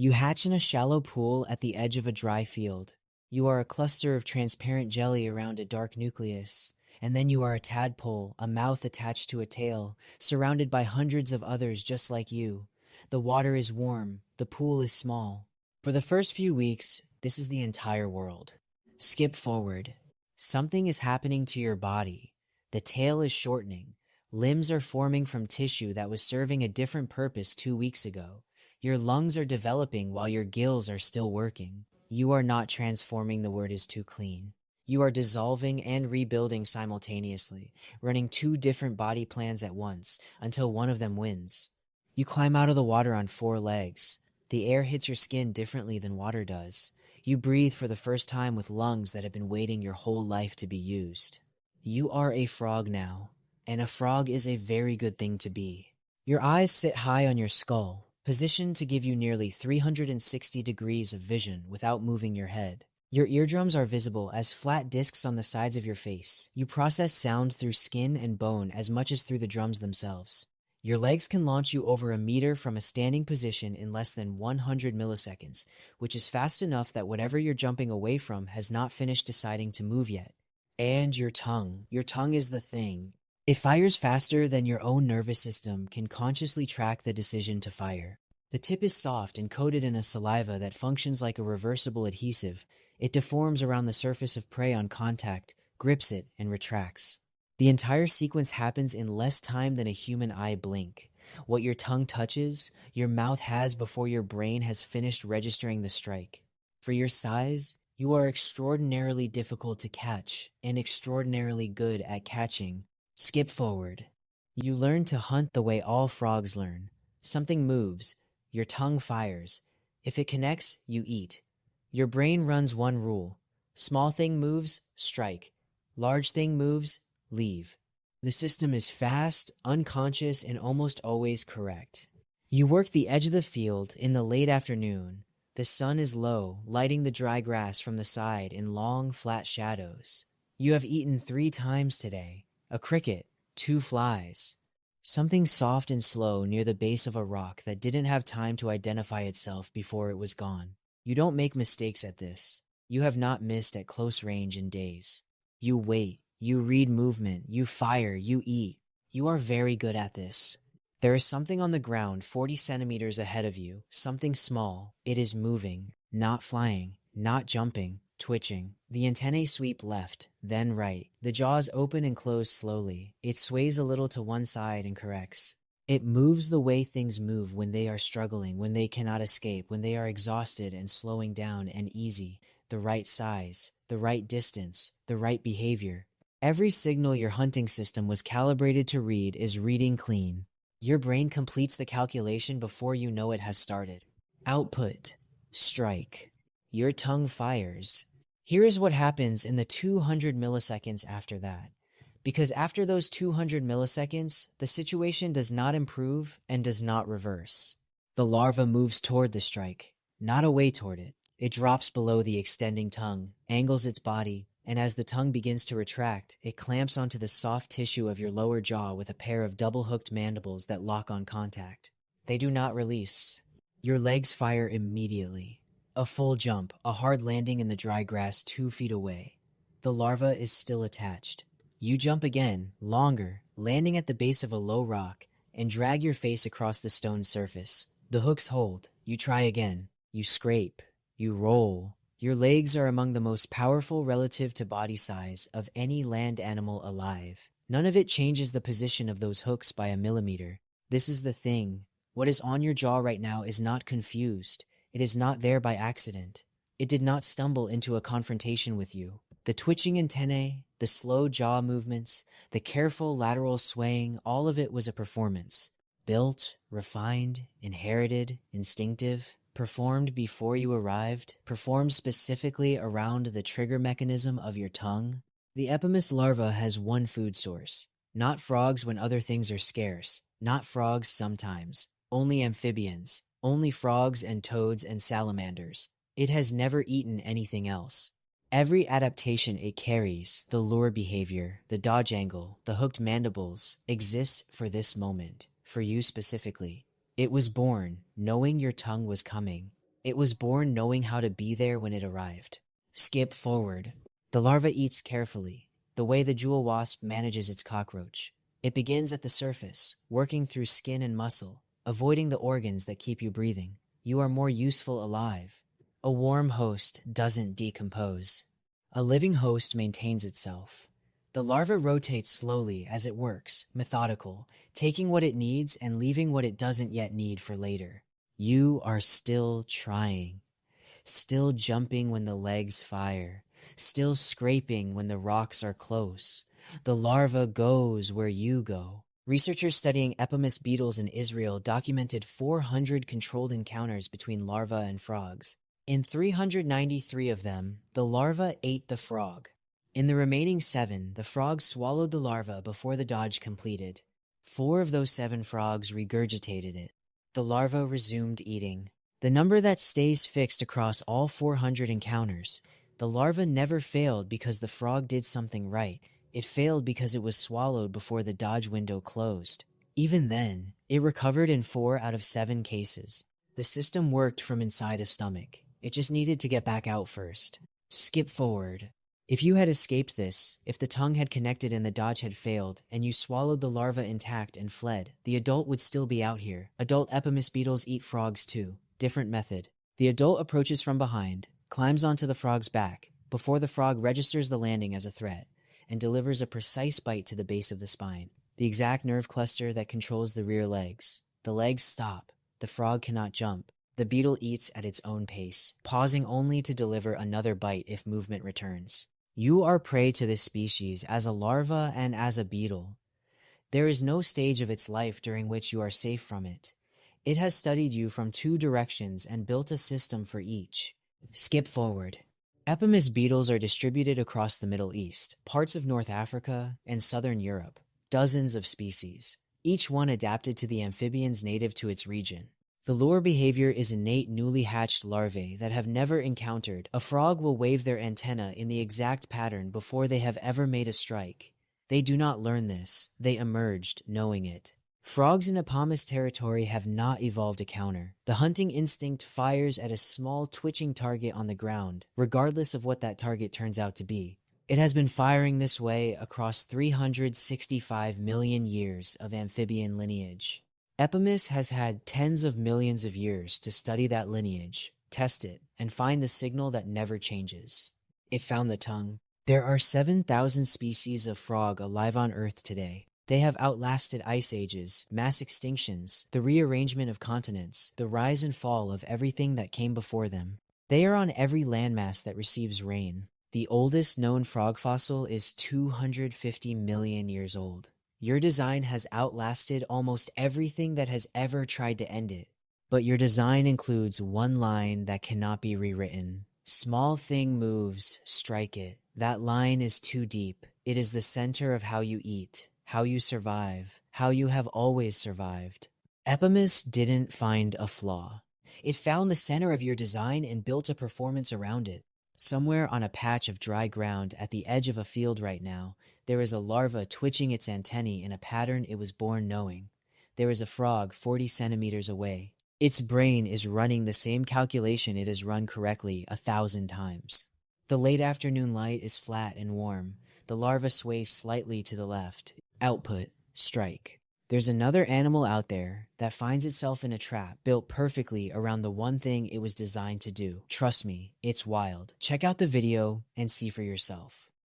You hatch in a shallow pool at the edge of a dry field. You are a cluster of transparent jelly around a dark nucleus. And then you are a tadpole, a mouth attached to a tail, surrounded by hundreds of others just like you. The water is warm, the pool is small. For the first few weeks, this is the entire world. Skip forward. Something is happening to your body. The tail is shortening. Limbs are forming from tissue that was serving a different purpose 2 weeks ago. Your lungs are developing while your gills are still working. You are not transforming, the word is too clean. You are dissolving and rebuilding simultaneously, running 2 different body plans at once until one of them wins. You climb out of the water on 4 legs. The air hits your skin differently than water does. You breathe for the first time with lungs that have been waiting your whole life to be used. You are a frog now, and a frog is a very good thing to be. Your eyes sit high on your skull, positioned to give you nearly 360 degrees of vision without moving your head. Your eardrums are visible as flat discs on the sides of your face. You process sound through skin and bone as much as through the drums themselves. Your legs can launch you over a meter from a standing position in less than 100 milliseconds, which is fast enough that whatever you're jumping away from has not finished deciding to move yet. And your tongue. Your tongue is the thing. It fires faster than your own nervous system can consciously track the decision to fire. The tip is soft and coated in a saliva that functions like a reversible adhesive. It deforms around the surface of prey on contact, grips it, and retracts. The entire sequence happens in less time than a human eye blink. What your tongue touches, your mouth has before your brain has finished registering the strike. For your size, you are extraordinarily difficult to catch and extraordinarily good at catching. Skip forward. You learn to hunt the way all frogs learn. Something moves. Your tongue fires. If it connects, you eat. Your brain runs one rule. Small thing moves, strike. Large thing moves, leave. The system is fast, unconscious, and almost always correct. You work the edge of the field in the late afternoon. The sun is low, lighting the dry grass from the side in long, flat shadows. You have eaten 3 times today. A cricket, 2 flies. Something soft and slow near the base of a rock that didn't have time to identify itself before it was gone. You don't make mistakes at this. You have not missed at close range in days. You wait, you read movement, you fire, you eat. You are very good at this. There is something on the ground 40 centimeters ahead of you, something small. It is moving, not flying, not jumping, twitching. The antennae sweep left, then right. The jaws open and close slowly. It sways a little to one side and corrects. It moves the way things move when they are struggling, when they cannot escape, when they are exhausted and slowing down and easy. The right size, the right distance, the right behavior. Every signal your hunting system was calibrated to read is reading clean. Your brain completes the calculation before you know it has started. Output. Strike. Your tongue fires. Here is what happens in the 200 milliseconds after that. Because after those 200 milliseconds, the situation does not improve and does not reverse. The larva moves toward the strike, not away toward it. It drops below the extending tongue, angles its body, and as the tongue begins to retract, it clamps onto the soft tissue of your lower jaw with a pair of double-hooked mandibles that lock on contact. They do not release. Your legs fire immediately. A full jump, a hard landing in the dry grass 2 feet away. The larva is still attached. You jump again, longer, landing at the base of a low rock, and drag your face across the stone surface. The hooks hold. You try again. You scrape. You roll. Your legs are among the most powerful relative to body size of any land animal alive. None of it changes the position of those hooks by a millimeter. This is the thing. What is on your jaw right now is not confused. It is not there by accident. It did not stumble into a confrontation with you. The twitching antennae, the slow jaw movements, the careful lateral swaying, all of it was a performance. Built, refined, inherited, instinctive, performed before you arrived, performed specifically around the trigger mechanism of your tongue. The Epomis larva has one food source. Not frogs when other things are scarce. Not frogs sometimes. Only amphibians. Only frogs and toads and salamanders. It has never eaten anything else. Every adaptation it carries, the lure behavior, the dodge angle, the hooked mandibles, exists for this moment, for you specifically. It was born, knowing your tongue was coming. It was born knowing how to be there when it arrived. Skip forward. The larva eats carefully, the way the jewel wasp manages its cockroach. It begins at the surface, working through skin and muscle, avoiding the organs that keep you breathing. You are more useful alive. A warm host doesn't decompose. A living host maintains itself. The larva rotates slowly as it works, methodical, taking what it needs and leaving what it doesn't yet need for later. You are still trying, still jumping when the legs fire, still scraping when the rocks are close. The larva goes where you go. Researchers studying Epomis beetles in Israel documented 400 controlled encounters between larvae and frogs. In 393 of them, the larva ate the frog. In the remaining 7, the frog swallowed the larva before the dodge completed. 4 of those 7 frogs regurgitated it. The larva resumed eating. The number that stays fixed across all 400 encounters. The larva never failed because the frog did something right. It failed because it was swallowed before the dodge window closed. Even then, it recovered in 4 out of 7 cases. The system worked from inside a stomach. It just needed to get back out first. Skip forward. If you had escaped this, if the tongue had connected and the dodge had failed, and you swallowed the larva intact and fled, the adult would still be out here. Adult Epomis beetles eat frogs too. Different method. The adult approaches from behind, climbs onto the frog's back, before the frog registers the landing as a threat, and delivers a precise bite to the base of the spine, the exact nerve cluster that controls the rear legs. The legs stop. The frog cannot jump. The beetle eats at its own pace, pausing only to deliver another bite if movement returns. You are prey to this species as a larva and as a beetle. There is no stage of its life during which you are safe from it. It has studied you from 2 directions and built a system for each. Skip forward. Epomis beetles are distributed across the Middle East, parts of North Africa, and southern Europe. Dozens of species, each one adapted to the amphibians native to its region. The lure behavior is innate newly hatched larvae that have never encountered. A frog will wave their antenna in the exact pattern before they have ever made a strike. They do not learn this. They emerged knowing it. Frogs in Epomis territory have not evolved a counter. The hunting instinct fires at a small twitching target on the ground, regardless of what that target turns out to be. It has been firing this way across 365 million years of amphibian lineage. Epomis has had tens of millions of years to study that lineage, test it, and find the signal that never changes. It found the tongue. There are 7,000 species of frog alive on Earth today. They have outlasted ice ages, mass extinctions, the rearrangement of continents, the rise and fall of everything that came before them. They are on every landmass that receives rain. The oldest known frog fossil is 250 million years old. Your design has outlasted almost everything that has ever tried to end it. But your design includes one line that cannot be rewritten. Small thing moves, strike it. That line is too deep. It is the center of how you eat, how you survive, how you have always survived. Epomis didn't find a flaw. It found the center of your design and built a performance around it. Somewhere on a patch of dry ground at the edge of a field right now, there is a larva twitching its antennae in a pattern it was born knowing. There is a frog 40 centimeters away. Its brain is running the same calculation it has run correctly 1,000 times. The late afternoon light is flat and warm. The larva sways slightly to the left. Output, strike. There's another animal out there that finds itself in a trap built perfectly around the one thing it was designed to do. Trust me, it's wild. Check out the video and see for yourself.